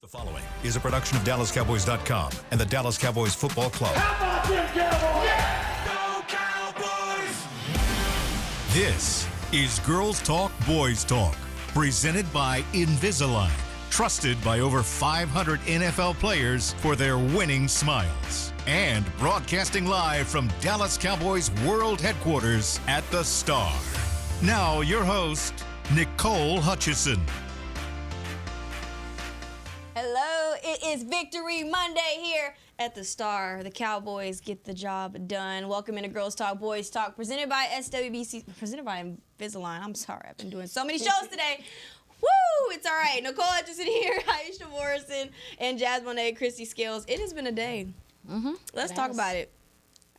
The following is a production of DallasCowboys.com and the Dallas Cowboys Football Club. How about them Cowboys? Yeah! Go Cowboys! This is Girls Talk, Boys Talk, presented by Invisalign, trusted by over 500 NFL players for their winning smiles. And broadcasting live from Dallas Cowboys World Headquarters at the Star. Now, your host, Nicole Hutchison. Hello, it is Victory Monday here at the Star. The Cowboys get the job done. Welcome into Girls Talk, Boys Talk, presented by SWBC, presented by Invisalign. I'm sorry, I've been doing so many shows today. Woo! It's all right. Nicole Hutchison here, Aisha Morrison, and Jasmine A. Christy Scales. It has been a day. Let's talk about it.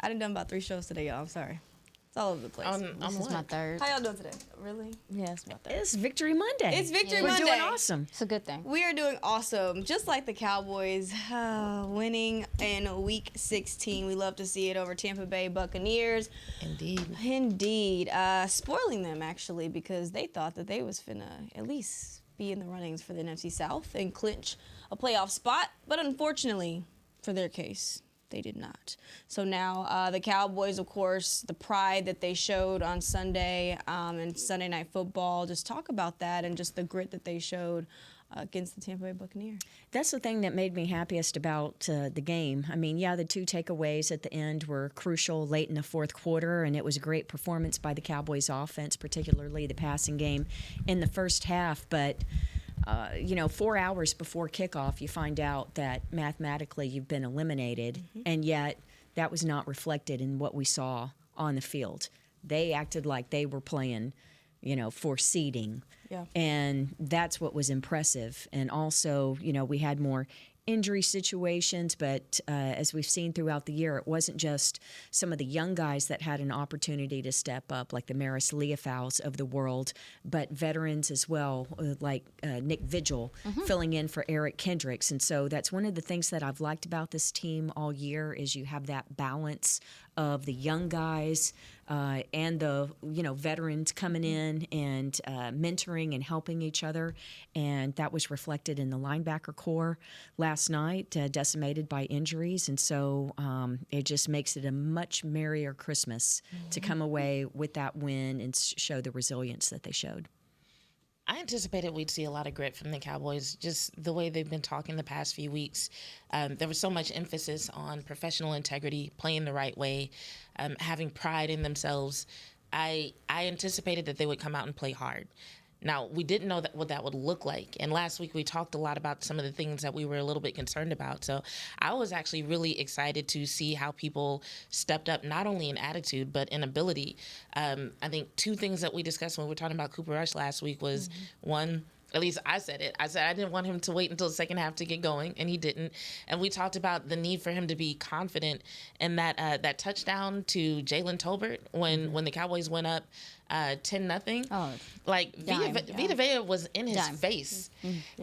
I done about 3 shows today, y'all. I'm sorry. It's all over the place. This is my third. How y'all doing today? Really? Yeah, it's my third. It's Victory Monday. It's Victory We're Monday. doing awesome. It's a good thing. We are doing awesome, just like the Cowboys winning in Week 16. We love to see it over Tampa Bay Buccaneers. Indeed. Spoiling them, actually, because they thought that they was finna at least be in the runnings for the NFC South and clinch a playoff spot. But unfortunately, for their case, they did not. So now the Cowboys, of course, the pride that they showed on Sunday and Sunday Night Football, just talk about that and just the grit that they showed against the Tampa Bay Buccaneers. That's the thing that made me happiest about the game. I mean, yeah, the 2 takeaways at the end were crucial late in the fourth quarter, and it was a great performance by the Cowboys offense, particularly the passing game in the first half. But 4 hours before kickoff, you find out that mathematically you've been eliminated, and yet that was not reflected in what we saw on the field. They acted like they were playing, for seeding, and that's what was impressive. And also, we had more injury situations, but as we've seen throughout the year, it wasn't just some of the young guys that had an opportunity to step up, like the Maris Leofows of the world, but veterans as well, like Nick Vigil filling in for Eric Kendricks. And so that's one of the things that I've liked about this team all year is you have that balance of the young guys and the veterans coming in and mentoring and helping each other, and that was reflected in the linebacker core last night, decimated by injuries, and so it just makes it a much merrier Christmas to come away with that win and show the resilience that they showed. I anticipated we'd see a lot of grit from the Cowboys, just the way they've been talking the past few weeks. There was so much emphasis on professional integrity, playing the right way, having pride in themselves. I anticipated that they would come out and play hard. Now, we didn't know what that would look like. And last week we talked a lot about some of the things that we were a little bit concerned about. So I was actually really excited to see how people stepped up, not only in attitude, but in ability. I think 2 things that we discussed when we were talking about Cooper Rush last week was, one, at least I said it. I said I didn't want him to wait until the second half to get going, and he didn't. And we talked about the need for him to be confident. And that touchdown to Jalen Tolbert when the Cowboys went up 10-0. Oh, Vita Vea was in his face,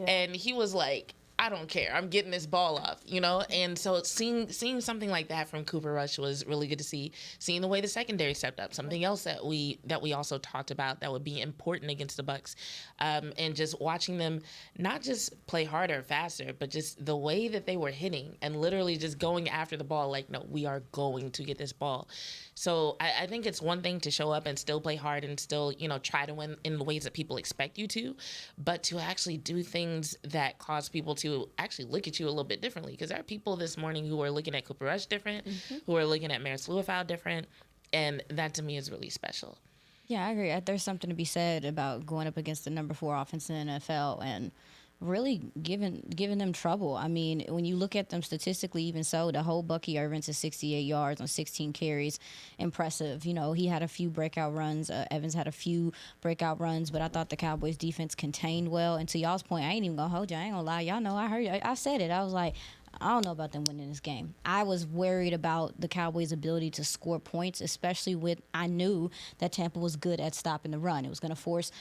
and he was like, I don't care. I'm getting this ball off, And so seeing something like that from Cooper Rush was really good to see. Seeing the way the secondary stepped up, something else that we also talked about that would be important against the Bucs, and just watching them not just play harder, faster, but just the way that they were hitting and literally just going after the ball. Like, no, we are going to get this ball. So I think it's one thing to show up and still play hard and still, try to win in the ways that people expect you to, but to actually do things that cause people to actually look at you a little bit differently. Because there are people this morning who are looking at Cooper Rush different, who are looking at Maris Leofow different, and that to me is really special. Yeah, I agree. There's something to be said about going up against the number 4 offense in the NFL and really giving them trouble. I mean, when you look at them statistically, even so, the whole Bucky Irvin to 68 yards on 16 carries, impressive. He had a few breakout runs. Evans had a few breakout runs, but I thought the Cowboys defense contained well. And to y'all's point, I ain't even gonna hold you. I ain't gonna lie. Y'all know I heard you. I said it. I was like, I don't know about them winning this game. I was worried about the Cowboys' ability to score points, especially with I knew that Tampa was good at stopping the run. It was going to force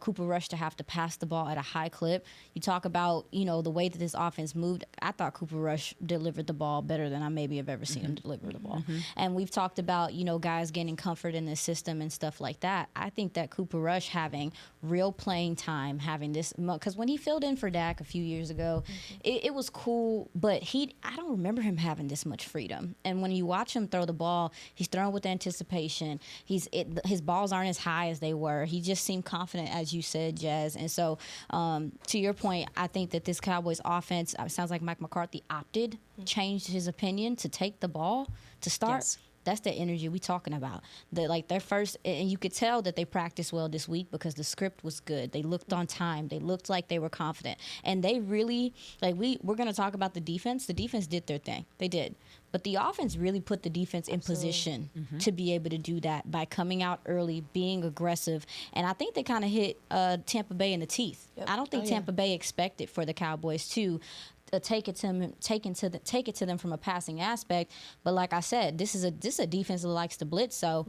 Cooper Rush to have to pass the ball at a high clip. You talk about, the way that this offense moved. I thought Cooper Rush delivered the ball better than I maybe have ever seen him deliver the ball. And we've talked about, guys gaining comfort in the system and stuff like that. I think that Cooper Rush having real playing time, having this, because when he filled in for Dak a few years ago, it was cool, but I don't remember him having this much freedom. And when you watch him throw the ball, he's throwing with anticipation. His balls aren't as high as they were. He just seemed confident, as you said, Jazz. And so, to your point, I think that this Cowboys offense, sounds like Mike McCarthy changed his opinion to take the ball to start. Yes. That's the energy we talking about. Their first, and you could tell that they practiced well this week because the script was good. They looked on time. They looked like they were confident. And they really, we're going to talk about the defense. The defense did their thing. They did. But the offense really put the defense in position to be able to do that by coming out early, being aggressive. And I think they kind of hit Tampa Bay in the teeth. Yep. I don't think Tampa Bay expected for the Cowboys to take it to them from a passing aspect. But like I said, this is a defense that likes to blitz. So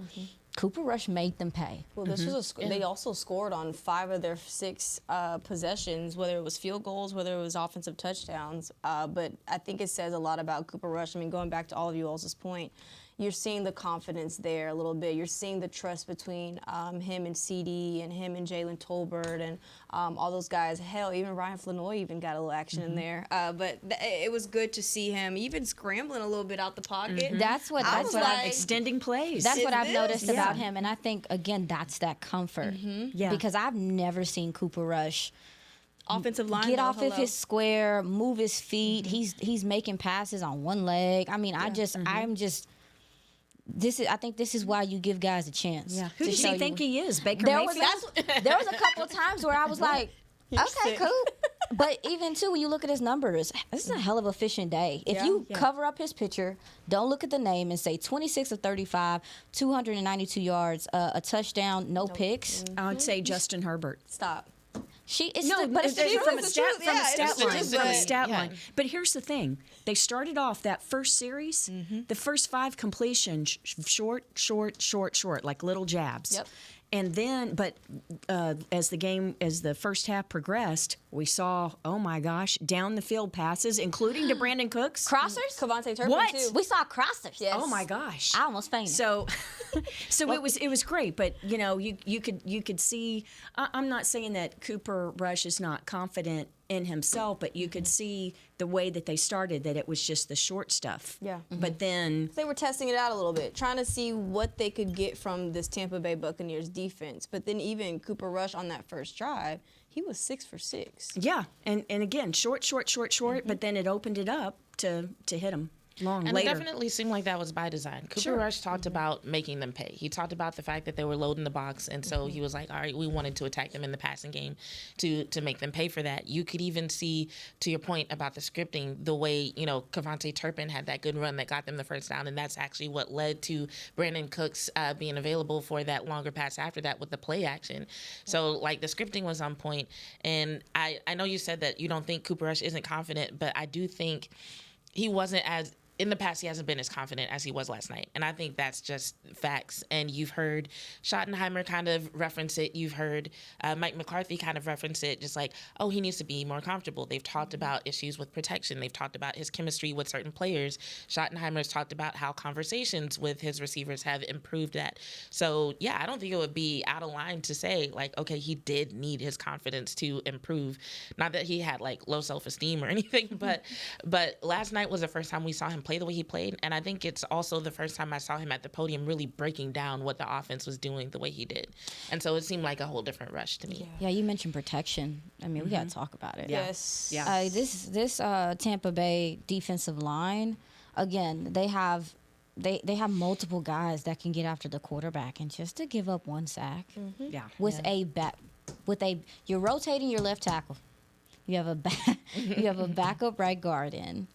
Cooper Rush made them pay. Well, this was they also scored on 5 of their 6 possessions, whether it was field goals, whether it was offensive touchdowns. But I think it says a lot about Cooper Rush. I mean, going back to all of you all's point, you're seeing the confidence there a little bit. You're seeing the trust between him and CD and him and Jalen Tolbert and all those guys. Hell, even Ryan Flanoy even got a little action in there. But it was good to see him even scrambling a little bit out the pocket. That's what I'm extending plays. That's what I've noticed about him. And I think, again, that's that comfort. Yeah. Because I've never seen Cooper Rush offensive line get off of his square, move his feet. He's making passes on one leg. I mean, I think this is why you give guys a chance. Yeah. Who does he think he is? Baker there Mayfield? There was a couple of times where I was like, okay, cool. But even, too, when you look at his numbers, this is a hell of a efficient day. If you cover up his picture, don't look at the name and say 26 of 35, 292 yards, a touchdown, no picks. I would say Justin Herbert. Stop. From a stat line. But here's the thing: they started off that first series, the first 5 completions, short, like little jabs. Yep. And then, but as the first half progressed, we saw, oh my gosh, down the field passes, including to Brandon Cooks. Crossers? Kavontae Turpin, What? too. We saw crossers. Yes. Oh my gosh! I almost fainted. So it was great, but you could see. I'm not saying that Cooper Rush is not confident in himself, but you could see the way that they started that it was just the short stuff. Yeah. But then They were testing it out a little bit, trying to see what they could get from this Tampa Bay Buccaneers defense. But then even Cooper Rush on that first drive, he was 6 for 6. yeah, and again short, but then it opened it up to hit him. Long And later. it definitely seemed like that was by design. Cooper Rush talked about making them pay. He talked about the fact that they were loading the box, and so he was like, all right, we wanted to attack them in the passing game to make them pay for that. You could even see, to your point about the scripting, the way, Kavontae Turpin had that good run that got them the first down, and that's actually what led to Brandon Cooks being available for that longer pass after that with the play action. So, the scripting was on point, and I know you said that you don't think Cooper Rush isn't confident, but I do think he wasn't as... In the past, he hasn't been as confident as he was last night. And I think that's just facts. And you've heard Schottenheimer kind of reference it. You've heard Mike McCarthy kind of reference it, just like, oh, he needs to be more comfortable. They've talked about issues with protection. They've talked about his chemistry with certain players. Schottenheimer's talked about how conversations with his receivers have improved that. So, yeah, I don't think it would be out of line to say, okay, he did need his confidence to improve. Not that he had, low self-esteem or anything, but last night was the first time we saw him play the way he played, and I think it's also the first time I saw him at the podium really breaking down what the offense was doing the way he did, and so it seemed like a whole different Rush to me. Yeah, you mentioned protection. I mean, we got to talk about it. Yes. Yeah. This Tampa Bay defensive line, again, they have multiple guys that can get after the quarterback, and just to give up 1 sack you're rotating your left tackle. You have a backup right guard in,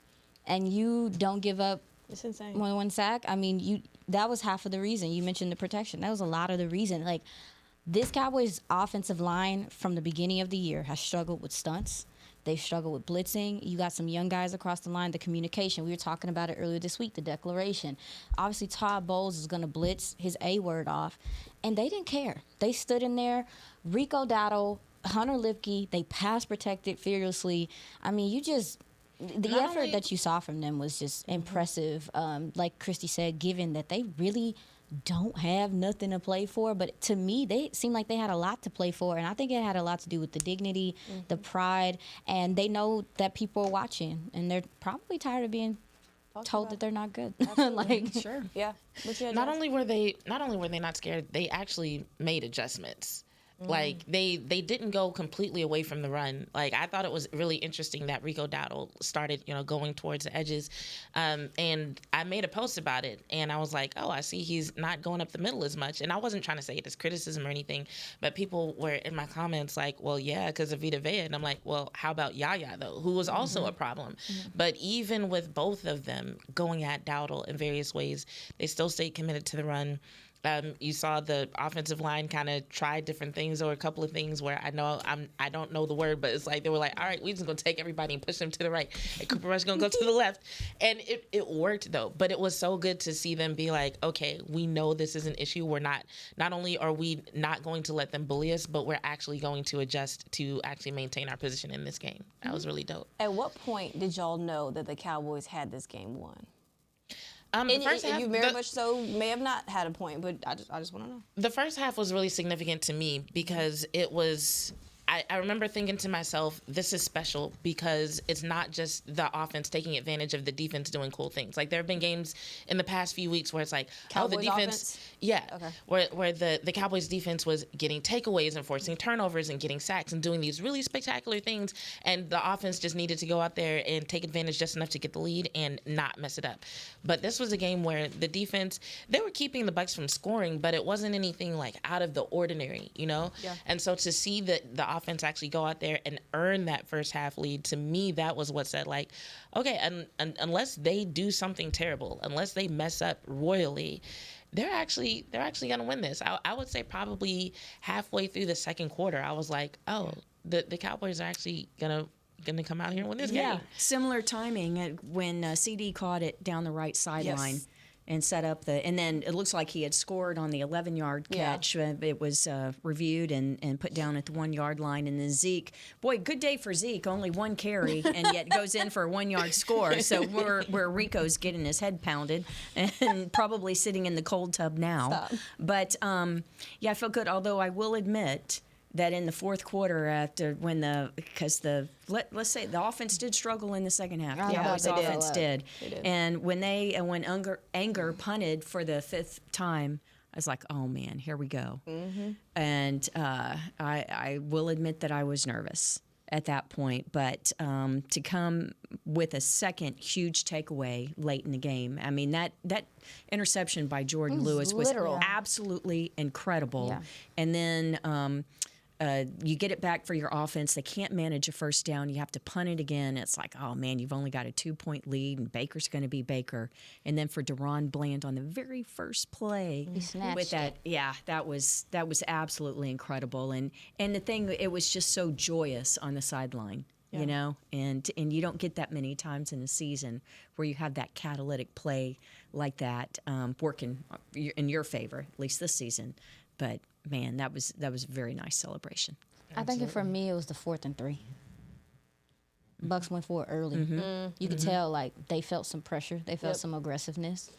and you don't give up It's insane. one sack. I mean, that was half of the reason. You mentioned the protection. That was a lot of the reason. This Cowboys offensive line from the beginning of the year has struggled with stunts They struggle with blitzing. You got some young guys across the line. The communication, we were talking about it earlier this week, the declaration. Obviously, Todd Bowles is going to blitz his A word off, and they didn't care. They stood in there. Rico Dowdle, Hunter Lipke, they pass protected fearlessly. I mean, the effort that you saw from them was just impressive. Like Christy said, given that they really don't have nothing to play for, but to me they seemed like they had a lot to play for, and I think it had a lot to do with the dignity, the pride, and they know that people are watching, and they're probably tired of being told that they're not good. Sure. Yeah. Not only were they not scared, they actually made adjustments. Like they didn't go completely away from the run. Like I thought it was really interesting that Rico Dowdle started, going towards the edges, and I made a post about it. And I was like, oh, I see he's not going up the middle as much. And I wasn't trying to say it as criticism or anything, but people were in my comments like, well, yeah, because of Vita Vea. And I'm like, well, how about Yaya though, who was also a problem? But even with both of them going at Dowdle in various ways, they still stayed committed to the run. You saw the offensive line kind of try different things, or a couple of things where I don't know the word, but it's like they were like, all right, we're just gonna take everybody and push them to the right, and Cooper Rush gonna go to the left, and it worked though. But it was so good to see them be like, okay, we know this is an issue. We're not only are we not going to let them bully us, but we're actually going to adjust to actually maintain our position in this game. That was really dope. At what point did y'all know that the Cowboys had this game won? The first half, you very much so may have not had a point, but I just want to know. The first half was really significant to me because it was. I remember thinking to myself, this is special because it's not just the offense taking advantage of the defense doing cool things. Like there have been games in the past few weeks where it's like, Cowboys the defense, offense? yeah, Okay. where the Cowboys defense was getting takeaways and forcing turnovers and getting sacks and doing these really spectacular things, and the offense just needed to go out there and take advantage just enough to get the lead and not mess it up. But this was a game where the defense, they were keeping the Bucs from scoring, but it wasn't anything like out of the ordinary, Yeah. And so to see the offense actually go out there and earn that first half lead, to me, that was what said, like, okay, and unless they do something terrible, unless they mess up royally, they're actually going to win this. I would say probably halfway through the second quarter, I was like, oh, the Cowboys are actually going to come out here and win this game. Similar timing when CD caught it down the right sideline. Yes. And set up and then it looks like he had scored on the 11-yard catch. Yeah. It was reviewed and put down at the 1-yard line. And then Zeke, boy, good day for Zeke, only one carry, and yet goes in for a 1-yard score. So where Rico's getting his head pounded and probably sitting in the cold tub now. Stop. But, I felt good, although I will admit that in the fourth quarter, after let's say the offense did struggle in the second half. The Cowboys offense did. And when Anger punted for the fifth time, I was like, oh man, here we go. Mm-hmm. And I will admit that I was nervous at that point, but to come with a second huge takeaway late in the game, I mean that interception by Jordan Lewis was absolutely incredible. Yeah. And then you get it back for your offense. They can't manage a first down. You have to punt it again. It's like, oh, man, you've only got a 2-point lead, and Baker's going to be Baker. And then for Deron Bland on the very first play with that, that was absolutely incredible. And the thing, it was just so joyous on the sideline. And you don't get that many times in a season where you have that catalytic play like that working in your favor, at least this season. But man, that was a very nice celebration. I think for me it was the 4th and 3. Bucks went for it early. You could tell like they felt some pressure, they felt some aggressiveness.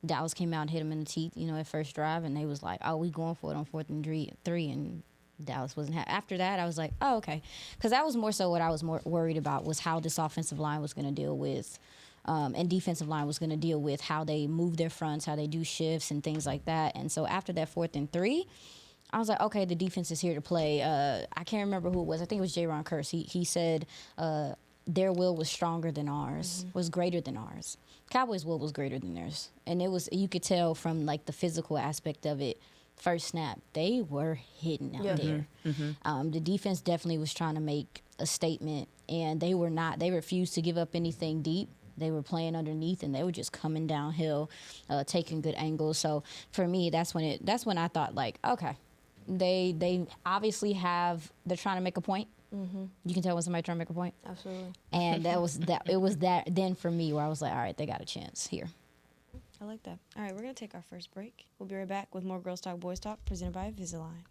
Dallas came out and hit them in the teeth, at first drive, and they was like, "Oh, we going for it on 4th and 3," and Dallas wasn't happy. After that, I was like, "Oh, okay," because that was more so what I was more worried about was how this offensive line was going to deal with. And defensive line was going to deal with how they move their fronts, how they do shifts and things like that. And so after that 4th and 3, I was like, okay, the defense is here to play. I can't remember who it was. I think it was Jaron Curse. He said their will was stronger than ours, was greater than ours. Cowboys' will was greater than theirs. And it was, you could tell from like the physical aspect of it, first snap, they were hitting out there. The defense definitely was trying to make a statement, and they refused to give up anything deep. They were playing underneath, and they were just coming downhill, taking good angles. So for me, that's when I thought, like, okay, they obviously they're trying to make a point. You can tell when somebody trying to make a point. Absolutely. And that was that. It was that then for me where I was like, all right, they got a chance here. I like that. All right, we're going to take our first break. We'll be right back with more Girls Talk, Boys Talk, presented by Invisalign.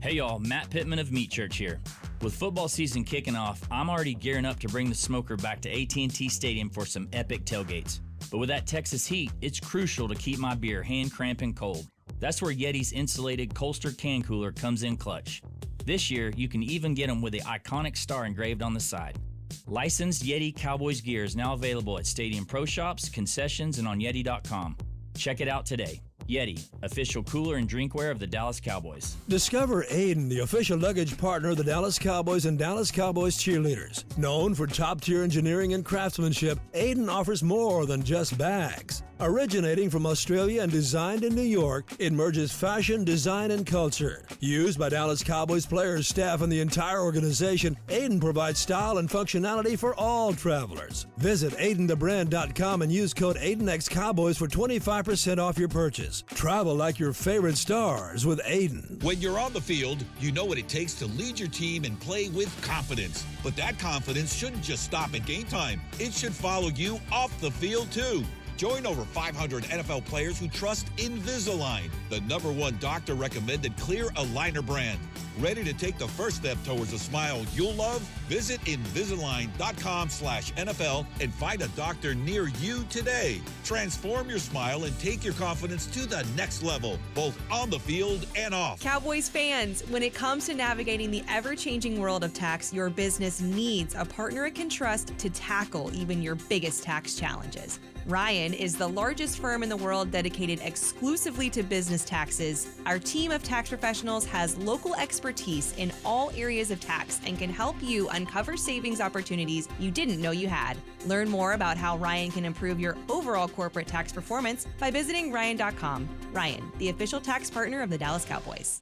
Hey y'all, Matt Pittman of Meat Church here. With football season kicking off, I'm already gearing up to bring the smoker back to AT&T Stadium for some epic tailgates. But with that Texas heat, it's crucial to keep my beer hand cramping cold. That's where Yeti's insulated Colster can cooler comes in clutch. This year, you can even get them with the iconic star engraved on the side. Licensed Yeti Cowboys gear is now available at Stadium Pro Shops, concessions, and on Yeti.com. Check it out today. Yeti, official cooler and drinkware of the Dallas Cowboys. Discover Aiden, the official luggage partner of the Dallas Cowboys and Dallas Cowboys cheerleaders. Known for top-tier engineering and craftsmanship, Aiden offers more than just bags. Originating from Australia and designed in New York, it merges fashion, design, and culture. Used by Dallas Cowboys players, staff, and the entire organization, Aiden provides style and functionality for all travelers. Visit AidenTheBrand.com and use code AidenXCowboys for 25% off your purchase. Travel like your favorite stars with Aiden. When you're on the field, you know what it takes to lead your team and play with confidence. But that confidence shouldn't just stop at game time. It should follow you off the field, too. Join over 500 NFL players who trust Invisalign, the #1 doctor-recommended clear aligner brand. Ready to take the first step towards a smile you'll love? Visit Invisalign.com/NFL and find a doctor near you today. Transform your smile and take your confidence to the next level, both on the field and off. Cowboys fans, when it comes to navigating the ever-changing world of tax, your business needs a partner it can trust to tackle even your biggest tax challenges. Ryan is the largest firm in the world dedicated exclusively to business taxes. Our team of tax professionals has local expertise in all areas of tax and can help you uncover savings opportunities you didn't know you had. Learn more about how Ryan can improve your overall corporate tax performance by visiting Ryan.com. Ryan, the official tax partner of the Dallas Cowboys.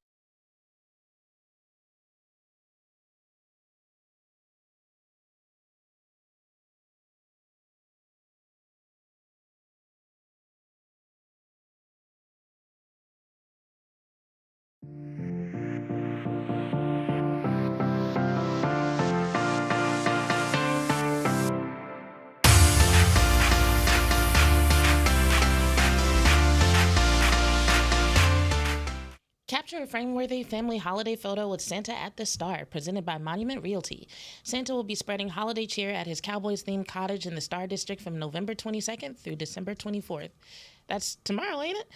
Capture a frame-worthy family holiday photo with Santa at the Star, presented by Monument Realty. Santa will be spreading holiday cheer at his Cowboys-themed cottage in the Star District from November 22nd through December 24th. That's tomorrow, ain't it?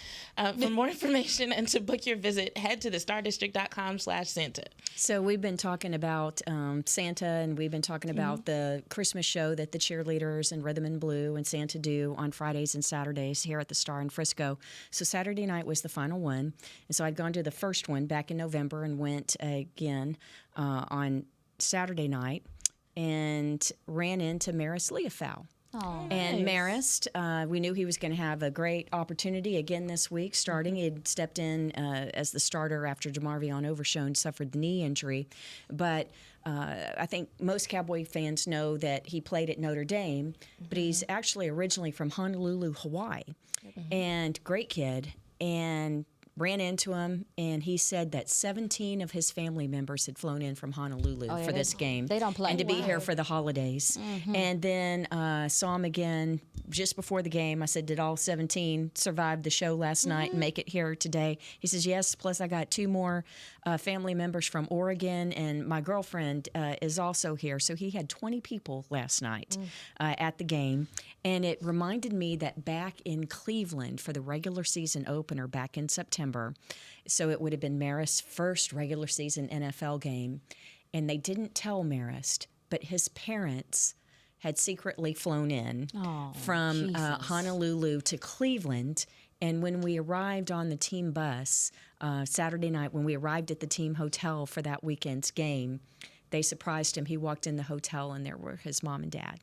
For more information and to book your visit, head to thestardistrict.com/Santa. So we've been talking about Santa, and we've been talking about the Christmas show that the cheerleaders and Rhythm and Blue and Santa do on Fridays and Saturdays here at the Star in Frisco. So Saturday night was the final one. And so I'd gone to the first one back in November and went again on Saturday night and ran into Maris Leofow. Oh, And Marist, we knew he was going to have a great opportunity again this week starting. He had stepped in as the starter after DeMarvion Overshone suffered the knee injury. But I think most Cowboy fans know that he played at Notre Dame, but he's actually originally from Honolulu, Hawaii. And great kid. And ran into him, and he said that 17 of his family members had flown in from Honolulu for this game. They don't play. And to be here for the holidays. And then saw him again just before the game. I said, did all 17 survive the show last night and make it here today? He says, yes, plus I got 2 more family members from Oregon, and my girlfriend is also here. So he had 20 people last night at the game. And it reminded me that back in Cleveland for the regular season opener back in September, so it would have been Marist's first regular season NFL game, and they didn't tell Marist, but his parents had secretly flown in from Honolulu to Cleveland. And when we arrived on the team bus Saturday night, when we arrived at the team hotel for that weekend's game, they surprised him. He walked in the hotel, and there were his mom and dad.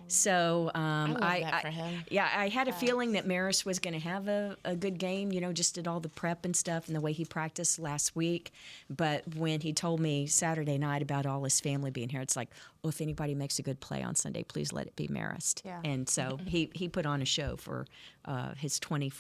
So I love that for him. Yeah, I had a feeling that Maris was going to have a good game, you know, just did all the prep and stuff and the way he practiced last week. But when he told me Saturday night about all his family being here, it's like, well, if anybody makes a good play on Sunday, please let it be Marist. Yeah. And so he put on a show for his 20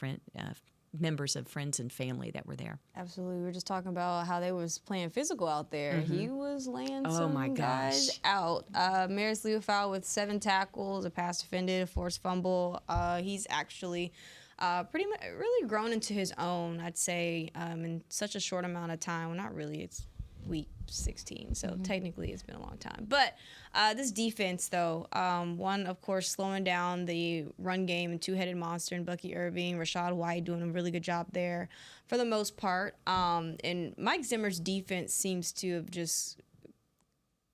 members of friends and family that were there. Absolutely. We were just talking about how they was playing physical out there. He was laying Oh, some my guys gosh. out. Maris Leofau with 7 tackles, a pass defended, a forced fumble. He's actually pretty much really grown into his own, I'd say, in such a short amount of time. Well, not really. It's week 16, so technically it's been a long time. But this defense, though, one, of course, slowing down the run game and two-headed monster and Bucky Irving, Rashad White doing a really good job there for the most part. And Mike Zimmer's defense seems to have just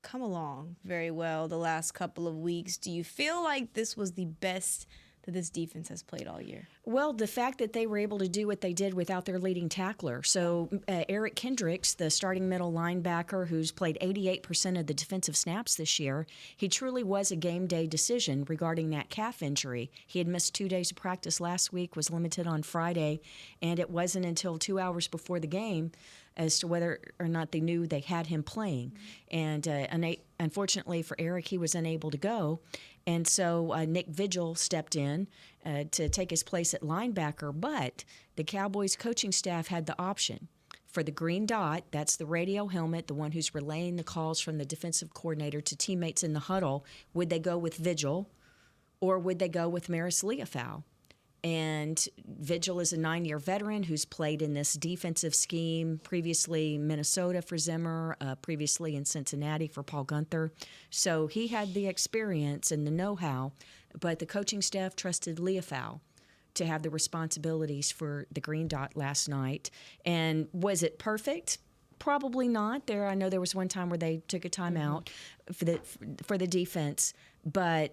come along very well the last couple of weeks. Do you feel like this was the best that this defense has played all year? Well, the fact that they were able to do what they did without their leading tackler. So Eric Kendricks, the starting middle linebacker who's played 88% of the defensive snaps this year, he truly was a game day decision regarding that calf injury. He had missed 2 days of practice last week, was limited on Friday, and it wasn't until 2 hours before the game as to whether or not they knew they had him playing. And unfortunately for Eric, he was unable to go. And so Nick Vigil stepped in to take his place at linebacker, but the Cowboys coaching staff had the option for the green dot, that's the radio helmet, the one who's relaying the calls from the defensive coordinator to teammates in the huddle. Would they go with Vigil or would they go with Maris Leofau? And Vigil is a 9-year veteran who's played in this defensive scheme, previously Minnesota for Zimmer, previously in Cincinnati for Paul Gunther. So he had the experience and the know-how, but the coaching staff trusted Leofau to have the responsibilities for the green dot last night. And was it perfect? Probably not. I know there was one time where they took a timeout for the defense, but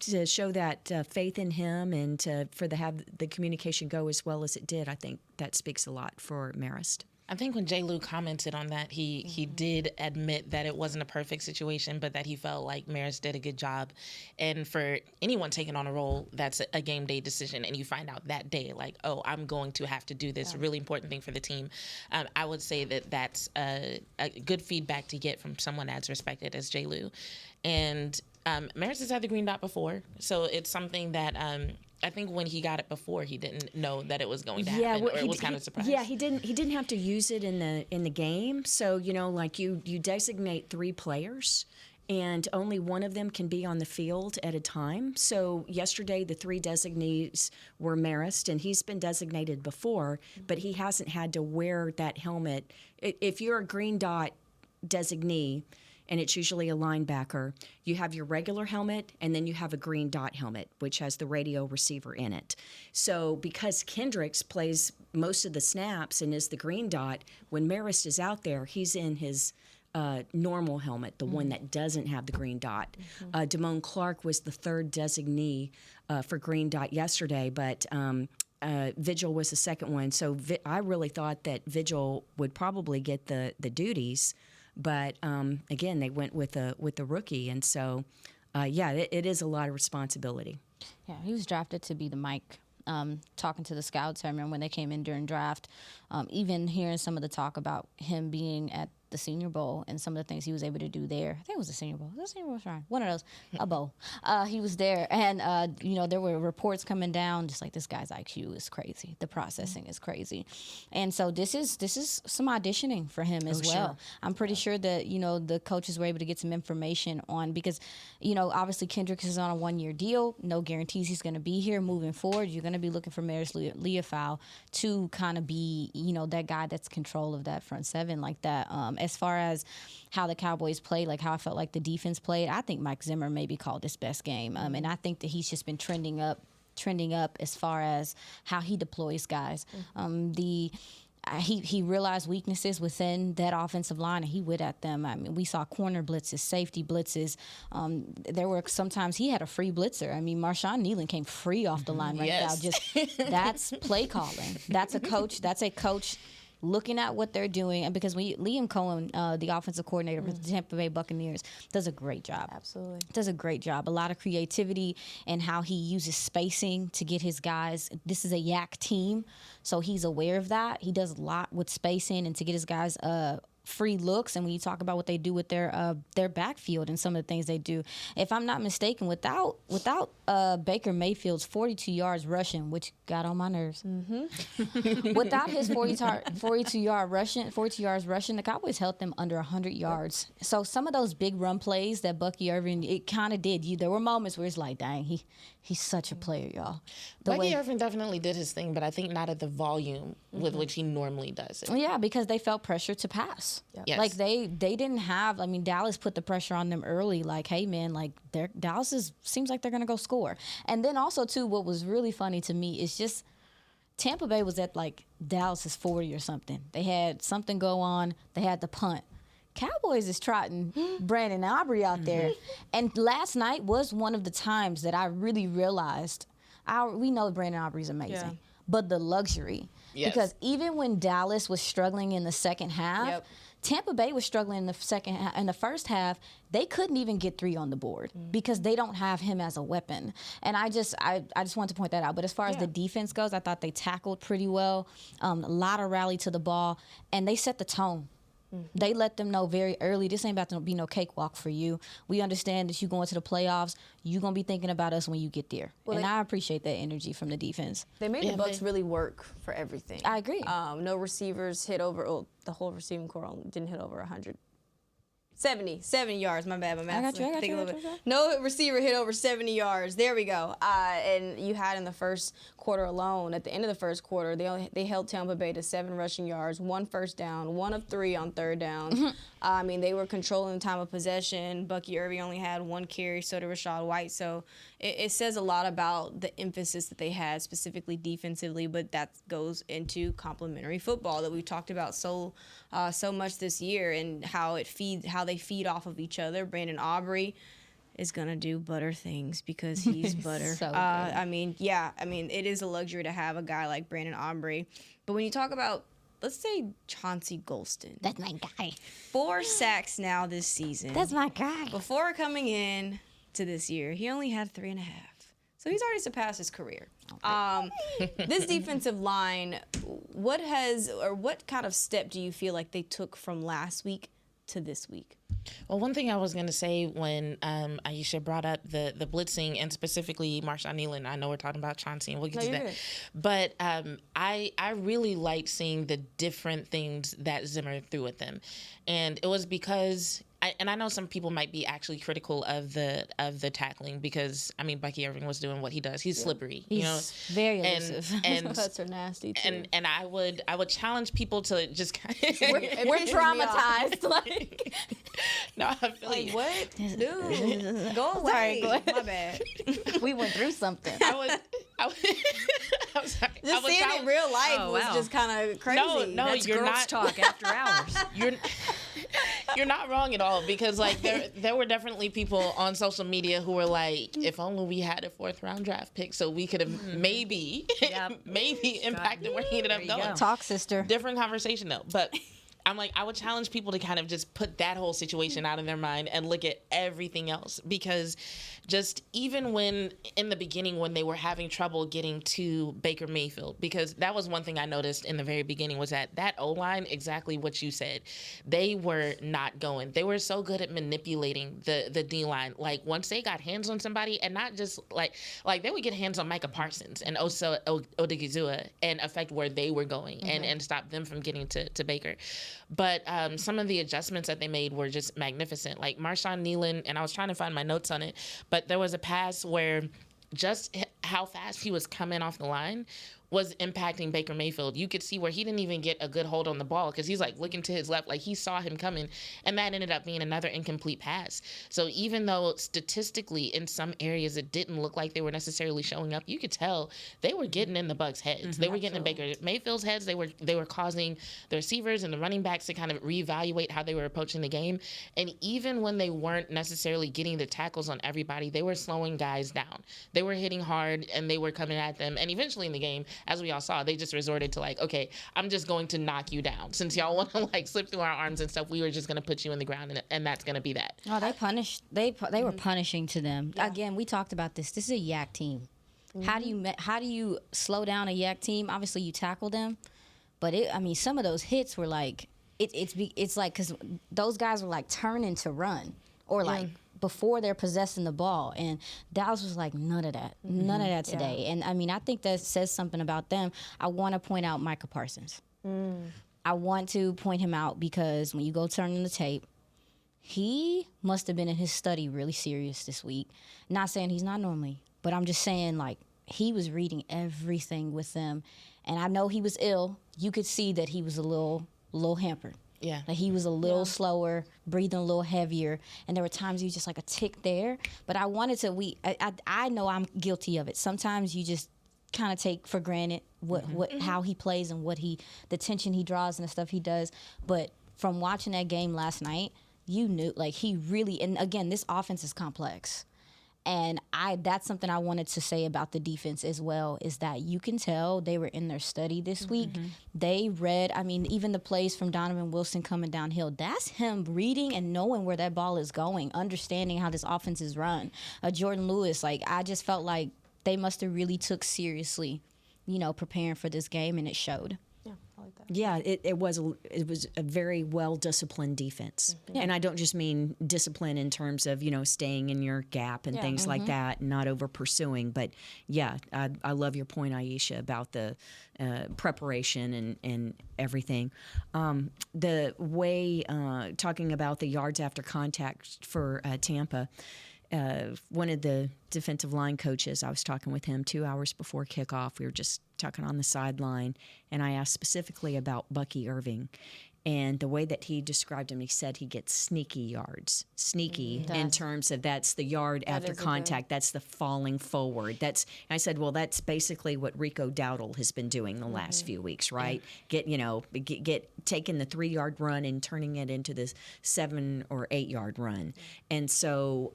to show that faith in him and to have the communication go as well as it did, I think that speaks a lot for Marist. I think when J. Lou commented on that, he did admit that it wasn't a perfect situation, but that he felt like Marist did a good job. And for anyone taking on a role that's a game day decision and you find out that day, like, oh, I'm going to have to do this really important thing for the team, I would say that that's a good feedback to get from someone as respected as J. Lou. And Marist has had the green dot before, so it's something that I think when he got it before, he didn't know that it was going to happen, or it was kind of surprised. Yeah, he didn't have to use it in the game. So like you designate 3 players, and only one of them can be on the field at a time. So yesterday, the 3 designees were Marist, and he's been designated before, but he hasn't had to wear that helmet. If you're a green dot designee, and it's usually a linebacker, you have your regular helmet, and then you have a green dot helmet, which has the radio receiver in it. So because Kendricks plays most of the snaps and is the green dot, when Marist is out there, he's in his normal helmet, the one that doesn't have the green dot. Damone Clark was the 3rd designee for green dot yesterday, but Vigil was the 2nd one. So I really thought that Vigil would probably get the duties. But again, they went with a rookie, and so it is a lot of responsibility. Yeah, he was drafted to be the Mike. Talking to the scouts, I remember when they came in during draft, even hearing some of the talk about him being at the Senior Bowl and some of the things he was able to do there. I think it was the Senior Bowl. Was the Senior Bowl? Sorry. One of those. A bowl. He was there. And, there were reports coming down just like this guy's IQ is crazy. The processing is crazy. And so this is some auditioning for him as well. Sure. I'm pretty sure that, the coaches were able to get some information on because, obviously Kendricks is on a 1-year deal. No guarantees he's going to be here moving forward. You're going to be looking for Maris Leofau to kind of be, that guy that's control of that front 7 like that. As far as how the Cowboys played, like how I felt like the defense played, I think Mike Zimmer maybe called his best game. And I think that he's just been trending up as far as how he deploys guys. He realized weaknesses within that offensive line, and he went at them. I mean, we saw corner blitzes, safety blitzes. There were sometimes he had a free blitzer. I mean, Marshawn Nealon came free off the line right now. That's play calling. That's a coach looking at what they're doing, and because Liam Cohen, the offensive coordinator for the Tampa Bay Buccaneers, does a great job. Absolutely. Does a great job. A lot of creativity and how he uses spacing to get his guys. This is a yak team, so he's aware of that. He does a lot with spacing and to get his guys free looks, and when you talk about what they do with their backfield and some of the things they do, if I'm not mistaken, without Baker Mayfield's 42 yards rushing, which got on my nerves, without his 42 yards rushing, the Cowboys held them under 100 yards. So some of those big run plays that Bucky Irving, it kind of did. There were moments where it's like, dang, he's such a player, y'all. Bucky Irving definitely did his thing, but I think not at the volume with which he normally does it. Yeah, because they felt pressure to pass. Yep. Yes. Like they didn't have. I mean, Dallas put the pressure on them early. Like, hey man, like Dallas seems like they're gonna go score. And then also too, what was really funny to me is just Tampa Bay was at like Dallas's 40 or something. They had something go on. They had the punt. Cowboys is trotting Brandon Aubrey out there. And last night was one of the times that I really realized we know Brandon Aubrey's amazing. Yeah. But the luxury. Yes. Because even when Dallas was struggling in the second half, Tampa Bay was struggling in the first half. They couldn't even get 3 on the board because they don't have him as a weapon. And I just want to point that out. But as far as the defense goes, I thought they tackled pretty well. A lot of rally to the ball, and they set the tone. They let them know very early, this ain't about to be no cakewalk for you. We understand that you go into the playoffs, you're going to be thinking about us when you get there. Well, and I appreciate that energy from the defense. They made the Bucs really work for everything. I agree. No receivers hit over, the whole receiving core didn't hit over 100. 70 yards, my bad. I got you. No receiver hit over 70 yards. There we go. And you had in the first quarter alone, at the end of the first quarter, they held Tampa Bay to 7 rushing yards, 1 first down, 1 of 3 on third down. I mean, they were controlling the time of possession. Bucky Irving only had 1 carry, so did Rachaad White. So it says a lot about the emphasis that they had, specifically defensively, but that goes into complementary football that we've talked about so much this year, and how they feed off of each other. Brandon Aubrey is gonna do butter things because he's butter. So I mean, it is a luxury to have a guy like Brandon Aubrey. But when you talk about, let's say, Chauncey Golston, that's my guy. 4 sacks now this season. That's my guy. Before coming in to this year, he only had 3.5. So he's already surpassed his career. This defensive line, what kind of step do you feel like they took from last week to this week? Well, one thing I was going to say when Aisha brought up the blitzing, and specifically Marshawn Nealon, I know we're talking about Chauncey, and we'll get to that. But I really liked seeing the different things that Zimmer threw at them. And it was because I know some people might be actually critical of the tackling because, I mean, Bucky Irving was doing what he does. He's slippery. He's very elusive. And cuts are nasty too. And I would challenge people to just we're traumatized. Like, no, I feel like what? Dude, go away. Sorry, go ahead. My bad. We went through something. I'm sorry. Just seeing it in real life was just kind of crazy. No, that's you're girls not talk after hours. You're not wrong at all, because like there were definitely people on social media who were like, if only we had a 4th round draft pick so we could have maybe impacted where he ended up going. Talk, sister. Different conversation though, but I'm like, I would challenge people to kind of just put that whole situation out of their mind and look at everything else, because just even when in the beginning when they were having trouble getting to Baker Mayfield, because that was one thing I noticed in the very beginning was that O-line, exactly what you said, they were not going. They were so good at manipulating the D-line. Like once they got hands on somebody, and not just like they would get hands on Micah Parsons and Osa Odigizua and affect where they were going and stop them from getting to Baker. But some of the adjustments that they made were just magnificent. Like Marshawn Nealon, and I was trying to find my notes on it, but there was a pass where just how fast he was coming off the line was impacting Baker Mayfield. You could see where he didn't even get a good hold on the ball because he's like looking to his left, like he saw him coming, and that ended up being another incomplete pass. So even though statistically in some areas it didn't look like they were necessarily showing up, you could tell they were getting in the Bucs' heads. They were getting in Baker Mayfield's heads. They were causing the receivers and the running backs to kind of reevaluate how they were approaching the game. And even when they weren't necessarily getting the tackles on everybody, they were slowing guys down. They were hitting hard and they were coming at them. And eventually in the game, as we all saw, they just resorted to like, okay, I'm just going to knock you down. Since y'all want to like slip through our arms and stuff, we were just going to put you in the ground, and that's going to be that. Oh, they punished. They were punishing to them. Yeah. Again, we talked about this. This is a yak team. How do you slow down a yak team? Obviously, you tackle them, but some of those hits were like, it's like, because those guys were like turning to run or like before they're possessing the ball, and Dallas was like none of that today. And I mean, I think that says something about them. I want to point out Micah Parsons. I want to point him out because when you go turn in the tape, he must have been in his study really serious this week. Not saying he's not normally, but I'm just saying, like, he was reading everything with them. And I know he was ill. You could see that he was a little hampered. Yeah. Like, he was a little slower, breathing a little heavier. And there were times he was just like a tick there. But I wanted to, I know I'm guilty of it. Sometimes you just kind of take for granted how he plays and the tension he draws and the stuff he does. But from watching that game last night, you knew, like, he really, and again, this offense is complex. And that's something I wanted to say about the defense as well, is that you can tell they were in their study this week. They read, I mean, even the plays from Donovan Wilson coming downhill, that's him reading and knowing where that ball is going, understanding how this offense is run. Jordan Lewis, like, I just felt like they must have really took seriously, preparing for this game, and it showed. Yeah, it was a very well-disciplined defense. And I don't just mean discipline in terms of, staying in your gap and things like that, and not over-pursuing. But, yeah, I love your point, Aisha, about the preparation and everything. The way, talking about the yards after contact for Tampa, one of the defensive line coaches, I was talking with him 2 hours before kickoff. We were just talking on the sideline, and I asked specifically about Bucky Irving. And the way that he described him, he said he gets sneaky yards. Sneaky in terms of that's the yard after contact. That's the falling forward. I said, well, that's basically what Rico Dowdle has been doing the last few weeks, right? Get taking the 3-yard run and turning it into this 7 or 8 yard run. And so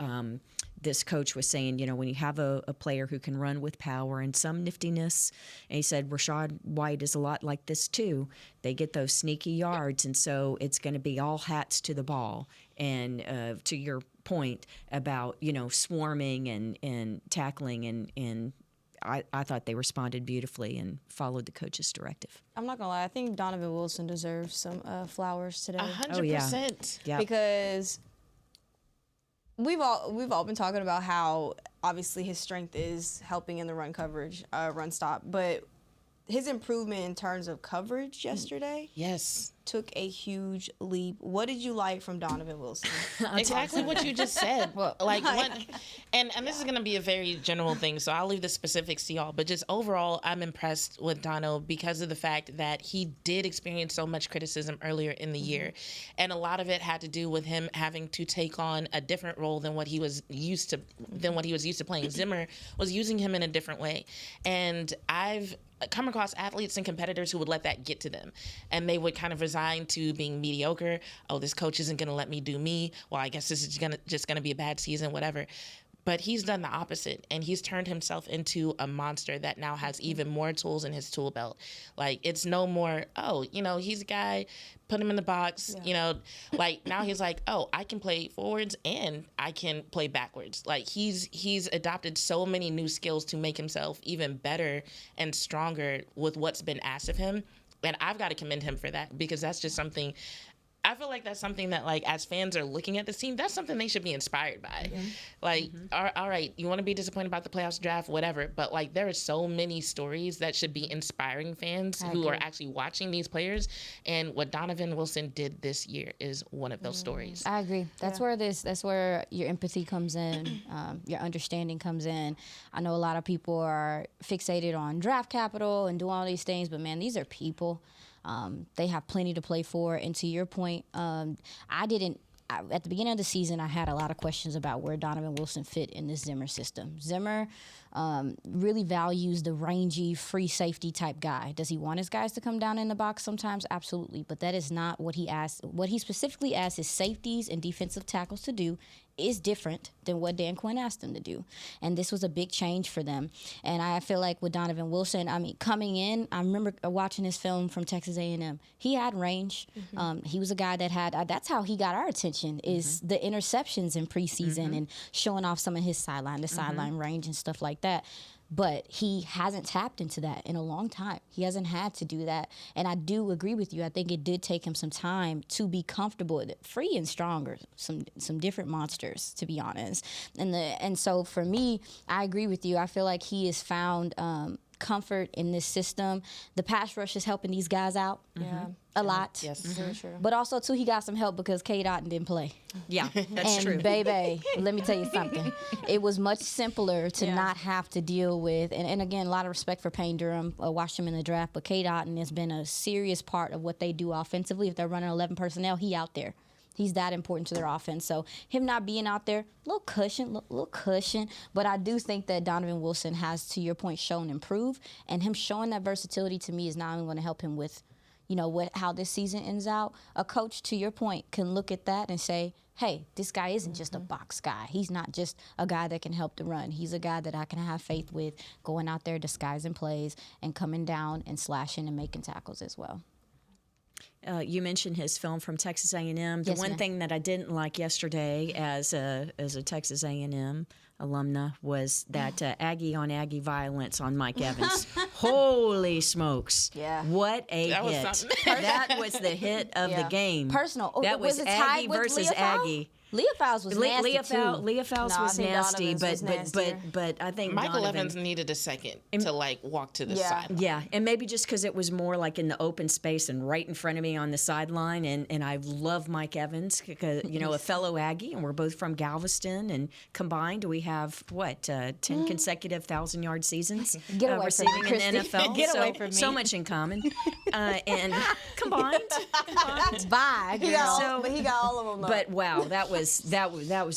this coach was saying, when you have a player who can run with power and some niftiness, and he said Rachaad White is a lot like this too. They get those sneaky yards, and so it's going to be all hats to the ball. And to your point about, swarming and tackling, and I thought they responded beautifully and followed the coach's directive. I'm not going to lie. I think Donovan Wilson deserves some flowers today. 100%. Yeah. Because we've all been talking about how obviously his strength is helping in the run coverage, run stop, but his improvement in terms of coverage yesterday took a huge leap. What did you like from Donovan Wilson? Exactly what you just said. And this is going to be a very general thing, so I'll leave the specifics to y'all. But just overall, I'm impressed with Dono because of the fact that he did experience so much criticism earlier in the year. And a lot of it had to do with him having to take on a different role than what he was used to playing. Zimmer was using him in a different way. And I've come across athletes and competitors who would let that get to them, and they would kind of resign to being mediocre. Oh, this coach isn't going to let me do me. Well, I guess this is just going to be a bad season, whatever. But he's done the opposite, and he's turned himself into a monster that now has even more tools in his tool belt. Like, it's no more, he's a guy, put him in the box, now he's like, oh, I can play forwards and I can play backwards. Like, he's adopted so many new skills to make himself even better and stronger with what's been asked of him. And I've got to commend him for that, because that's just something I feel like that's something that, like, as fans are looking at this team, that's something they should be inspired by. Like, all right, you want to be disappointed about the playoffs draft, whatever, but, like, there are so many stories that should be inspiring fans who are actually watching these players, and what Donovan Wilson did this year is one of those stories. I agree. That's where your empathy comes in, your understanding comes in. I know a lot of people are fixated on draft capital and doing all these things, but, man, these are people. They have plenty to play for. And to your point, at the beginning of the season, I had a lot of questions about where Donovan Wilson fit in this Zimmer system. Zimmer really values the rangy, free safety type guy. Does he want his guys to come down in the box sometimes? Absolutely. But that is not what he asked. What he specifically asked his safeties and defensive tackles to do is different than what Dan Quinn asked them to do. And this was a big change for them. And I feel like with Donovan Wilson, coming in, I remember watching his film from Texas A&M. He had range. He was a guy that had, that's how he got our attention, is the interceptions in preseason and showing off some of his sideline range and stuff like that. but he hasn't tapped into that in a long time. He hasn't had to do that. And I do agree with you. I think it did take him some time to be comfortable with it. Free and stronger, some different monsters, to be honest. And so for me, I agree with you. I feel like he has found comfort in this system. The pass rush is helping these guys out a lot. Yes. Very true. But also, too, he got some help because K. Dotton didn't play. Yeah, that's And true. baby, let me tell you something. It was much simpler to not have to deal with, and again, a lot of respect for Payne Durham, watched him in the draft, but K. Dotton has been a serious part of what they do offensively. If they're running 11 personnel, he out there. He's that important to their offense. So him not being out there, little cushion. But I do think that Donovan Wilson has, to your point, shown improve. And him showing that versatility to me is not only going to help him with, how this season ends out. A coach, to your point, can look at that and say, hey, this guy isn't just a box guy. He's not just a guy that can help the run. He's a guy that I can have faith with going out there, disguising plays, and coming down and slashing and making tackles as well. You mentioned his film from Texas A&M. The one thing that I didn't like yesterday as a Texas A&M alumna was that Aggie on Aggie violence on Mike Evans. Holy smokes. Yeah. What a That was hit. something. That was the hit of the game. Personal. That was it tied Aggie with versus Leah Fowles? Aggie. Leah Fowles was nasty, Leah Fowles No, I was think nasty, Donovan's was but nastier. I think Michael Donovan, Evans needed a second to walk to the side. Yeah, and maybe just because it was more like in the open space and right in front of me on the sideline, and I love Mike Evans because a fellow Aggie, and we're both from Galveston, and combined we have 10 consecutive 1,000-yard seasons Get away from receiving me, in the Christy. NFL. Get so, away from me. So much in common, and combined. Bye, girl. But he got all of them, though. But wow, that was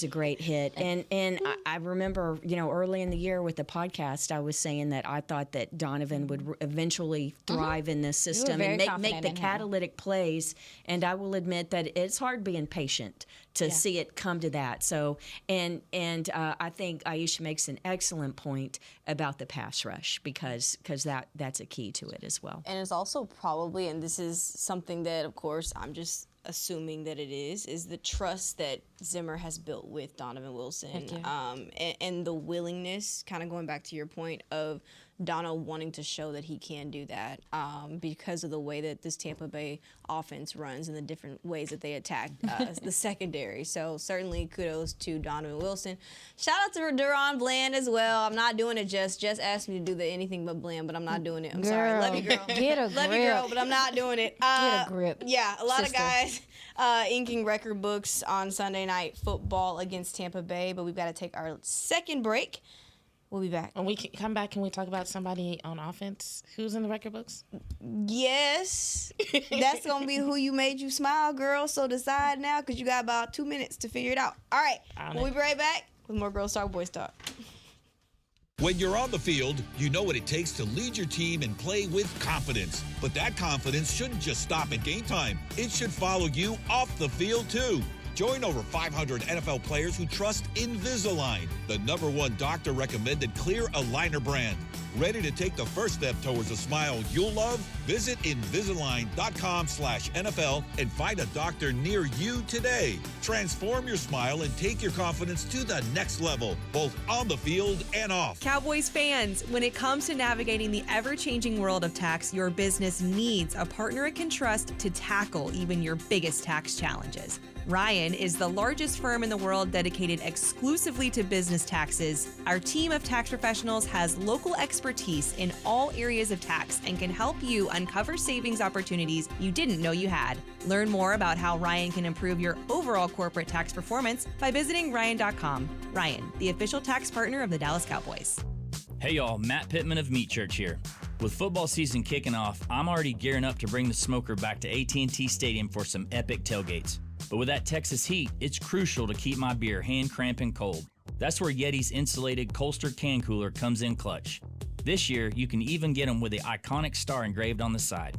a great hit, and I remember early in the year with the podcast, I was saying that I thought that Donovan would eventually thrive in this system very and make confident the in him. catalytic plays. And I will admit that it's hard being patient to see it come to that. So and I think Aisha makes an excellent point about the pass rush because that's a key to it as well. And it's also probably, and this is something that, of course, I'm just assuming that it is the trust that Zimmer has built with Donovan Wilson, and the willingness, kind of going back to your point of Dono wanting to show that he can do that because of the way that this Tampa Bay offense runs and the different ways that they attack the secondary. So certainly kudos to Donovan Wilson. Shout out to Deron Bland as well. I'm not doing it. Just asked me to do the anything but Bland, but I'm not doing it. I'm sorry. Love you, girl. Get a Love you, grip. girl, but I'm not doing it. Get a grip. Yeah, a lot sister. of guys inking record books on Sunday Night Football against Tampa Bay, but we've got to take our second break. We'll be back. When we come back, can we talk about somebody on offense who's in the record books? Yes, that's going to be who you made you smile, girl. So decide now because you got about 2 minutes to figure it out. All right, we'll be right back with more Girls Talk, Boys Talk. When you're on the field, you know what it takes to lead your team and play with confidence. But that confidence shouldn't just stop at game time. It should follow you off the field, too. Join over 500 NFL players who trust Invisalign, the #1 doctor-recommended clear aligner brand. Ready to take the first step towards a smile you'll love? Visit Invisalign.com/NFL and find a doctor near you today. Transform your smile and take your confidence to the next level, both on the field and off. Cowboys fans, when it comes to navigating the ever-changing world of tax, your business needs a partner it can trust to tackle even your biggest tax challenges. Ryan is the largest firm in the world dedicated exclusively to business taxes. Our team of tax professionals has local expertise in all areas of tax and can help you uncover savings opportunities you didn't know you had. Learn more about how Ryan can improve your overall corporate tax performance by visiting Ryan.com. Ryan, the official tax partner of the Dallas Cowboys. Hey y'all, Matt Pittman of Meat Church here. With football season kicking off, I'm already gearing up to bring the smoker back to AT&T Stadium for some epic tailgates. But with that Texas heat, it's crucial to keep my beer hand cramping cold. That's where Yeti's insulated Colster can cooler comes in clutch. This year, you can even get them with the iconic star engraved on the side.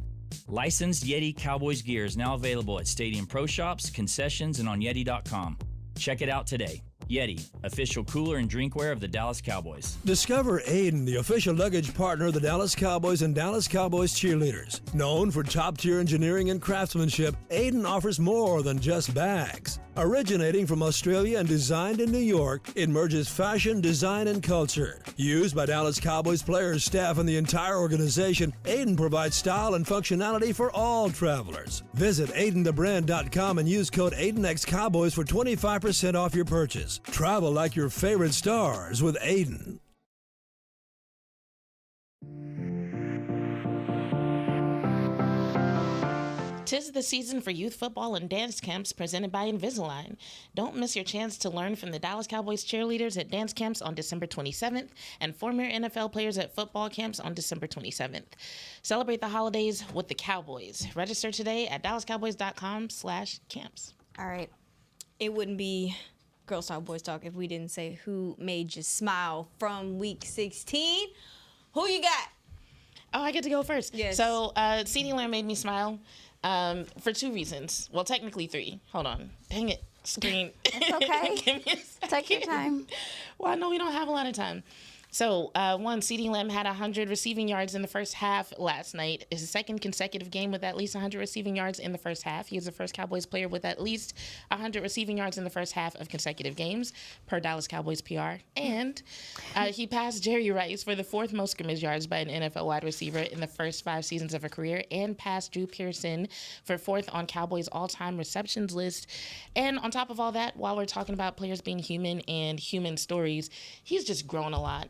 Licensed Yeti Cowboys gear is now available at Stadium Pro Shops, concessions, and on Yeti.com. Check it out today. Yeti, official cooler and drinkware of the Dallas Cowboys. Discover Aiden, the official luggage partner of the Dallas Cowboys and Dallas Cowboys cheerleaders. Known for top-tier engineering and craftsmanship, Aiden offers more than just bags. Originating from Australia and designed in New York, it merges fashion, design, and culture. Used by Dallas Cowboys players, staff, and the entire organization, Aiden provides style and functionality for all travelers. Visit AidenTheBrand.com and use code AidenXCowboys for 25% off your purchase. Travel like your favorite stars with Aiden. 'Tis the season for youth football and dance camps presented by Invisalign. Don't miss your chance to learn from the Dallas Cowboys cheerleaders at dance camps on December 27th and former NFL players at football camps on December 27th. Celebrate the holidays with the Cowboys. Register today at dallascowboys.com/camps. All right. It wouldn't be Girls Talk Boys Talk if we didn't say who made you smile from week 16. Who you got? Oh, I get to go first. Yes. So, CeeDee Lamb made me smile for 2 reasons. Well, technically 3. Hold on. Dang it. Screen. It's okay. Give me a second. Take your time. Well, I know we don't have a lot of time. So, one, CeeDee Lamb had 100 receiving yards in the first half last night. It's his second consecutive game with at least 100 receiving yards in the first half. He is the first Cowboys player with at least 100 receiving yards in the first half of consecutive games, per Dallas Cowboys PR. And he passed Jerry Rice for the 4th most scrimmage yards by an NFL wide receiver in the first 5 seasons of a career, and passed Drew Pearson for 4th on Cowboys' all-time receptions list. And on top of all that, while we're talking about players being human and human stories, he's just grown a lot.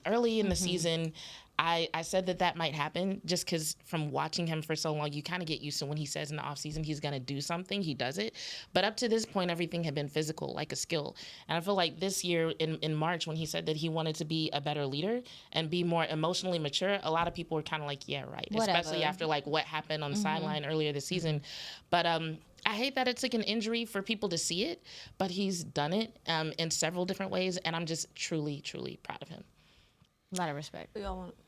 Early in the season, I said that might happen just because from watching him for so long, you kind of get used to when he says in the offseason he's going to do something, he does it. But up to this point, everything had been physical, like a skill. And I feel like this year in March, when he said that he wanted to be a better leader and be more emotionally mature, a lot of people were kind of like, yeah, right. Whatever. Especially after like what happened on the sideline earlier this season. But I hate that it took an injury for people to see it, but he's done it in several different ways, and I'm just truly, truly proud of him. A lot of respect.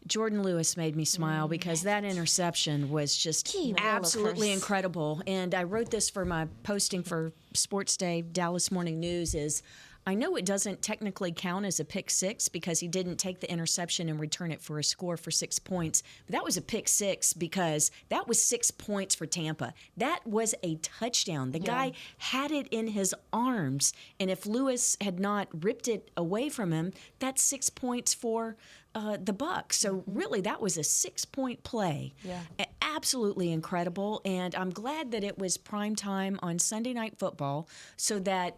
Jordan Lewis made me smile because that interception was just absolutely incredible. And I wrote this for my posting for Sports Day Dallas Morning News is, I know it doesn't technically count as a pick six because he didn't take the interception and return it for a score for 6 points. But that was a pick six because that was 6 points for Tampa. That was a touchdown. The guy had it in his arms. And if Lewis had not ripped it away from him, that's 6 points for the Bucs. So really, that was a 6-point play. Yeah. Absolutely incredible. And I'm glad that it was prime time on Sunday Night Football so that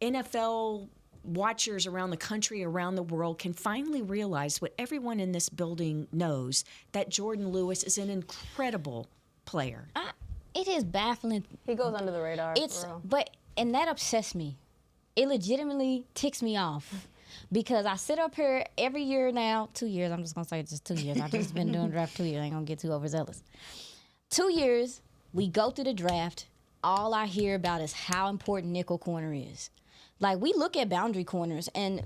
NFL watchers around the country, around the world can finally realize what everyone in this building knows, that Jordan Lewis is an incredible player. It is baffling. He goes under the radar. And that upsets me. It legitimately ticks me off because I sit up here every year now, 2 years. I'm just going to say just 2 years. I've just been doing draft 2 years. I ain't going to get too overzealous. 2 years, we go through the draft. All I hear about is how important nickel corner is. Like, we look at boundary corners, and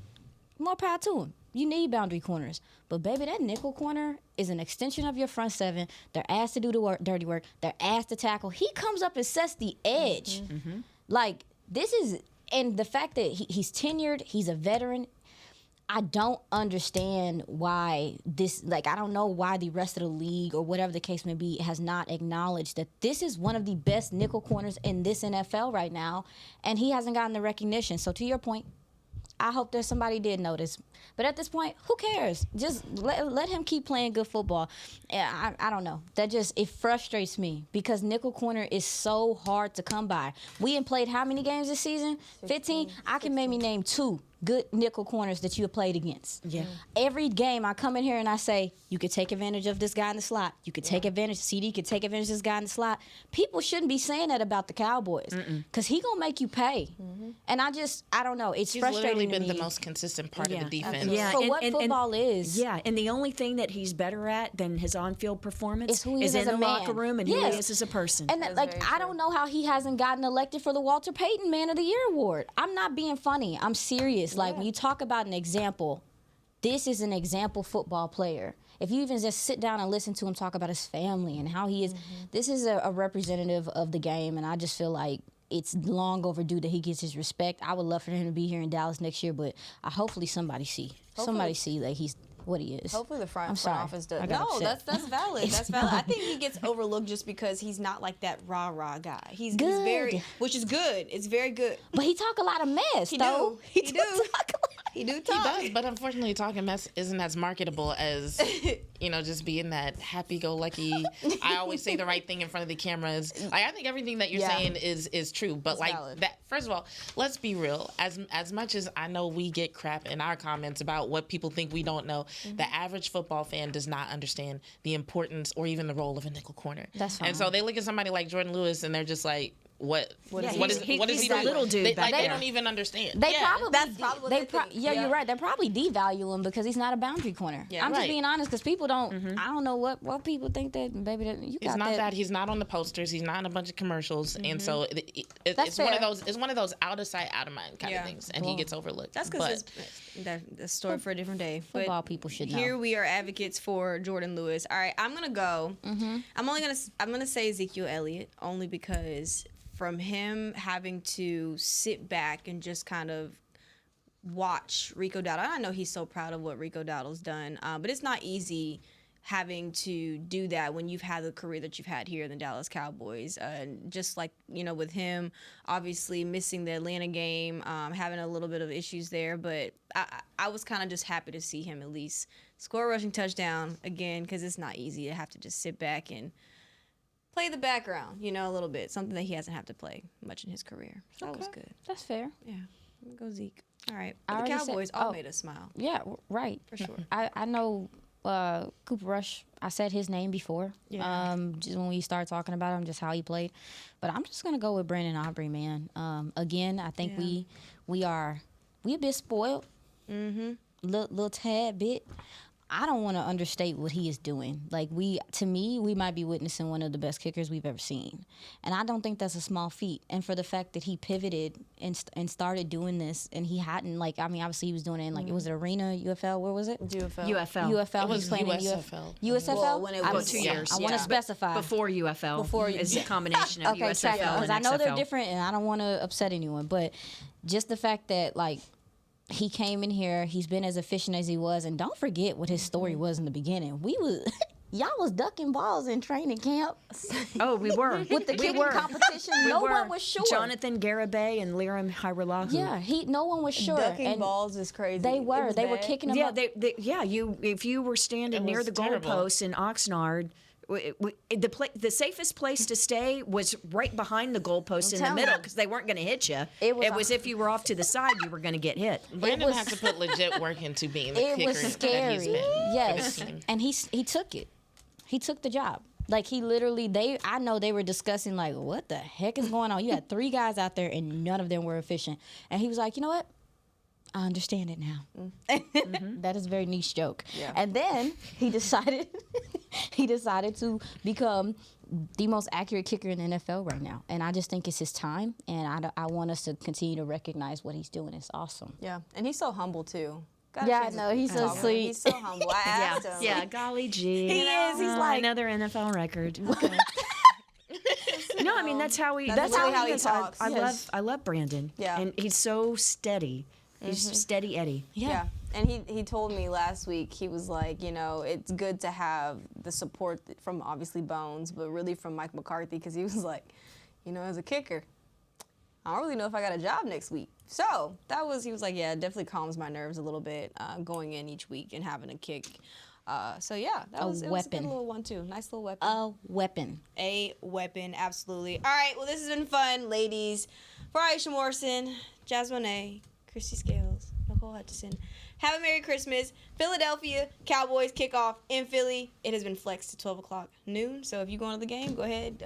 more power to them. You need boundary corners. But, baby, that nickel corner is an extension of your front seven. They're asked to do the dirty work. They're asked to tackle. He comes up and sets the edge. Like, this is – and the fact that he's tenured, he's a veteran, I don't understand why this – like, I don't know why the rest of the league or whatever the case may be has not acknowledged that this is one of the best nickel corners in this NFL right now, and he hasn't gotten the recognition. So, to your point, I hope that somebody did notice. But at this point, who cares? Just let him keep playing good football. I don't know. It frustrates me because nickel corner is so hard to come by. We have played how many games this season? 15? I can maybe name 2 good nickel corners that you have played against. Yeah. Every game I come in here and I say, you could take advantage of this guy in the slot. You could take advantage, CD could take advantage of this guy in the slot. People shouldn't be saying that about the Cowboys because he going to make you pay. And I don't know. It's frustrating literally been to me. the most consistent part of the defense. Yeah, for what football is. Yeah, and the only thing that he's better at than his on-field performance is who he is in as the a man. locker room and who he is as a person. And I don't know how he hasn't gotten elected for the Walter Payton Man of the Year award. I'm not being funny. I'm serious. Like, when you talk about an example, this is an example football player. If you even just sit down and listen to him talk about his family and how he is, this is a representative of the game, and I just feel like it's long overdue that he gets his respect. I would love for him to be here in Dallas next year, but hopefully somebody see that he's what he is. Hopefully the front office does. I got No, upset. that's valid. That's valid. I think he gets overlooked just because he's not like that rah-rah guy. He's very, which is good. It's very good. But he talk a lot of mess, though. He do talk. He does, but unfortunately, talking mess isn't as marketable as, just being that happy-go-lucky, I always say the right thing in front of the cameras. Like, I think everything that you're saying is true, but valid. that. First of all, let's be real. As much as I know we get crap in our comments about what people think we don't know, the average football fan does not understand the importance or even the role of a nickel corner. That's fine. And so they look at somebody like Jordan Lewis and they're just like, What is he the doing? little dude They back there. don't even understand. They probably that's probably what they think. you're right. They probably devalue him because he's not a boundary corner. Yeah. I'm just being honest because people don't. I don't know what people think that baby that you got. It's not that he's not on the posters. He's not in a bunch of commercials, and so it's fair. one of those. It's one of those out of sight, out of mind kind of things, and he gets overlooked. That's because that's a story for a different day. Football people should know. Here we are advocates for Jordan Lewis. All right, I'm gonna go. I'm gonna say Ezekiel Elliott only because from him having to sit back and just kind of watch Rico Dowdle. I know he's so proud of what Rico Dowdle's done, but it's not easy having to do that when you've had the career that you've had here in the Dallas Cowboys. Just like, with him obviously missing the Atlanta game, having a little bit of issues there, but I was kind of just happy to see him at least score a rushing touchdown again, because it's not easy to have to just sit back and play the background, a little bit, something that he hasn't had to play much in his career. So that was good. That's fair. Yeah, I'm gonna go Zeke. All right, I but the already Cowboys said- all made us smile. Yeah, right. For sure. I know Cooper Rush. I said his name before. Yeah. Just when we started talking about him, just how he played. But I'm just gonna go with Brandon Aubrey, man. Again, I think we a bit spoiled. Little tad bit. I don't want to understate what he is doing. Like, to me, we might be witnessing one of the best kickers we've ever seen. And I don't think that's a small feat. And for the fact that he pivoted and started doing this, and he hadn't, obviously he was doing it in, it was it Arena, UFL, where was it? UFL. UFL. It was He's playing USFL. in USFL? Well, when it was 2 years. I want to specify. Before UFL. It's a combination of Okay, USFL because and I know XFL. they're different, and I don't want to upset anyone. But just the fact that, he came in here, he's been as efficient as he was, and don't forget what his story was in the beginning. Y'all was ducking balls in training camp. Oh, we were. With the kicking competition, no one was sure. Jonathan Garibay and Liram Hairolahu. Yeah, no one was sure. Ducking and balls is crazy. They It were. was They were bad. kicking them Yeah, up. if you were standing near was the terrible. goalpost in Oxnard, the safest place to stay was right behind the goalpost in the telling middle you. because they weren't going to hit you. It was It was if you were off to the side, you were going to get hit. Brandon had to put legit work into being the It kicker was that scary. he's been Yes, for this team. and he took it. He took the job. He literally, I know they were discussing, what the heck is going on? You had 3 guys out there, and none of them were efficient. And he was like, you know what? I understand it now. That is a very niche joke. Yeah. And then he decided to become the most accurate kicker in the NFL right now. And I just think it's his time, and I want us to continue to recognize what he's doing. It's awesome. Yeah, and he's so humble too. Got a Yeah, I chance know, to he's so talk to him. sweet. He's so humble. I asked him. Yeah, golly gee. He is. He's like another NFL record. No, I mean that's how he. That's how how he is. talks. I love Brandon. Yeah. and he's so steady. He's steady Eddie. Yeah. And he told me last week, he was like, it's good to have the support from obviously Bones, but really from Mike McCarthy, because he was like, as a kicker, I don't really know if I got a job next week. So he was like, yeah, it definitely calms my nerves a little bit going in each week and having a kick. So yeah, it was a good weapon. little one too. Nice little weapon. A weapon. A weapon, absolutely. All right, well, this has been fun, ladies. For Aisha Morrison, Jasmine A, Christy Scales, Nicole Hutchison, have a Merry Christmas. Philadelphia Cowboys kickoff in Philly. It has been flexed to 12 o'clock noon. So if you're going to the game, go ahead.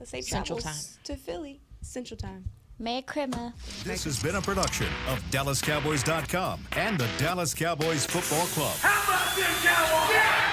Safe Central travels to Philly. Central Time. Merry Christmas. This has been a production of DallasCowboys.com and the Dallas Cowboys Football Club. How about this, Cowboys? Yeah!